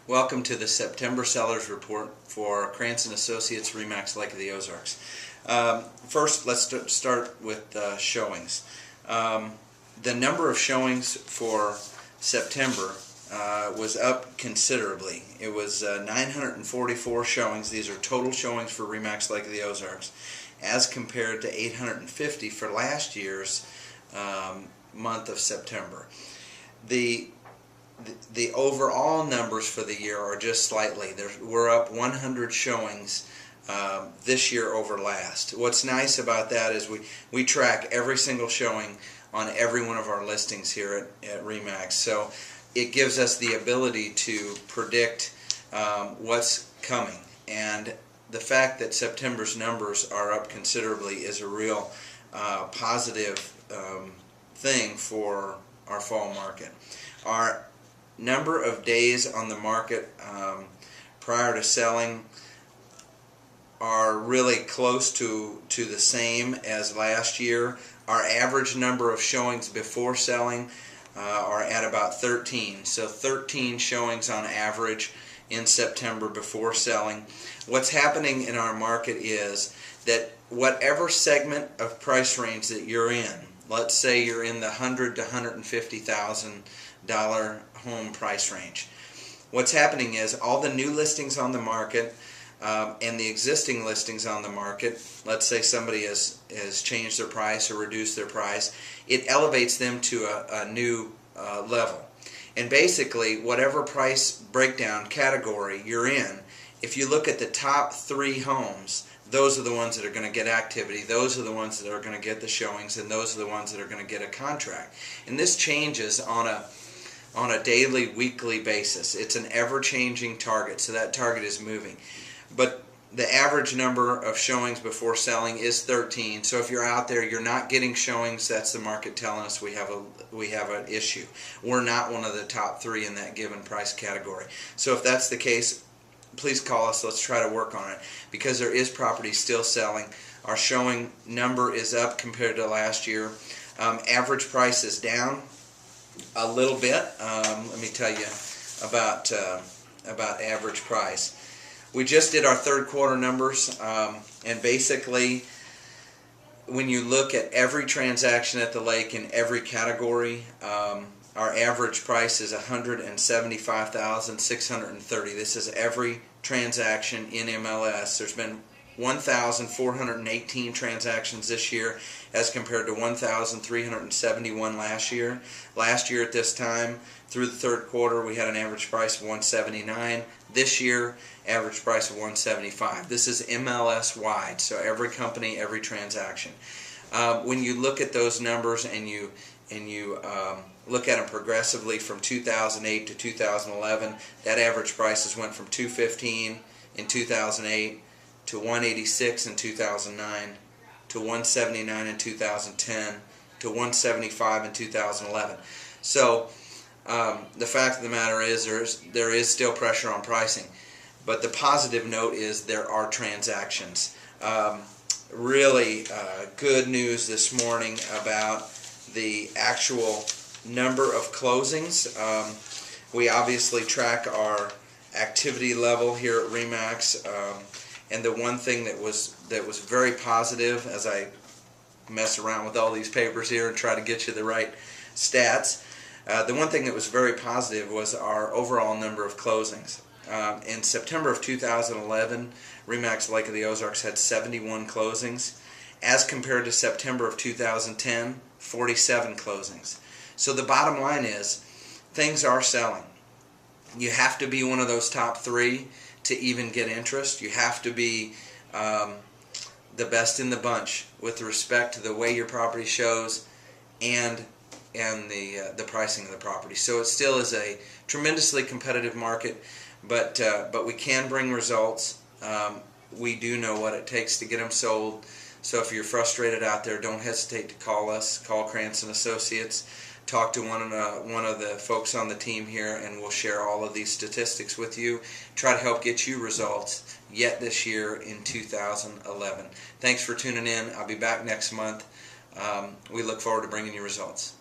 Welcome to the September Sellers Report for Krantz Associates RE Lake of the Ozarks. First, let's start with showings. The number of showings for September was up considerably. It was 944 showings. These are total showings for RE Lake of the Ozarks, as compared to 850 for last year's month of September. The overall numbers for the year are just slightly. We're up 100 showings this year over last. What's nice about that is we track every single showing on every one of our listings here at RE/MAX. So it gives us the ability to predict what's coming. And the fact that September's numbers are up considerably is a real positive thing for our fall market. Our number of days on the market prior to selling are really close to the same as last year. Our average number of showings before selling are at about 13. So 13 showings on average in September before selling. What's happening in our market is that whatever segment of price range that you're in, let's say you're in the $100,000 to $150,000 home price range. What's happening is all the new listings on the market and the existing listings on the market, let's say somebody has changed their price or reduced their price, it elevates them to a new level. And basically, whatever price breakdown category you're in, if you look at the top 3 homes, those are the ones that are going to get activity, those are the ones that are going to get the showings, and those are the ones that are going to get a contract. And this changes on a daily, weekly basis. It's an ever-changing target, so that target is moving. But the average number of showings before selling is 13. So if you're out there, you're not getting showings, that's the market telling us we have an issue. We're not one of the top 3 in that given price category. So if that's the case, please call us. Let's try to work on it, because there is property still selling. Our showing number is up compared to last year. Average price is down a little bit. Let me tell you about average price. We just did our third quarter numbers, and basically, when you look at every transaction at the lake in every category, our average price is $175,630. This is every transaction in MLS. There's been 1,418 transactions this year as compared to 1,371 last year. Last year at this time, through the third quarter, we had an average price of $179. This year, average price of $175. This is MLS wide, so every company, every transaction. When you look at those numbers and you look at them progressively from 2008 to 2011, that average prices went from $215 in 2008 to $186 in 2009 to $179 in 2010 to $175 in 2011. So the fact of the matter is there is still pressure on pricing, but the positive note is there are transactions. Really good news this morning about the actual number of closings. We obviously track our activity level here at RE/MAX, and the one thing that was very positive, as I mess around with all these papers here and try to get you the right stats, the one thing that was very positive was our overall number of closings. In September of 2011, RE/MAX Lake of the Ozarks had 71 closings, as compared to September of 2010, 47 closings. So the bottom line is, things are selling. You have to be one of those top 3 to even get interest. You have to be the best in the bunch with respect to the way your property shows and the pricing of the property. So it still is a tremendously competitive market, but we can bring results. We do know what it takes to get them sold. So if you're frustrated out there, don't hesitate to call us. Call Krantz Associates. Talk to one of the folks on the team here, and we'll share all of these statistics with you. Try to help get you results yet this year in 2011. Thanks for tuning in. I'll be back next month. We look forward to bringing you results.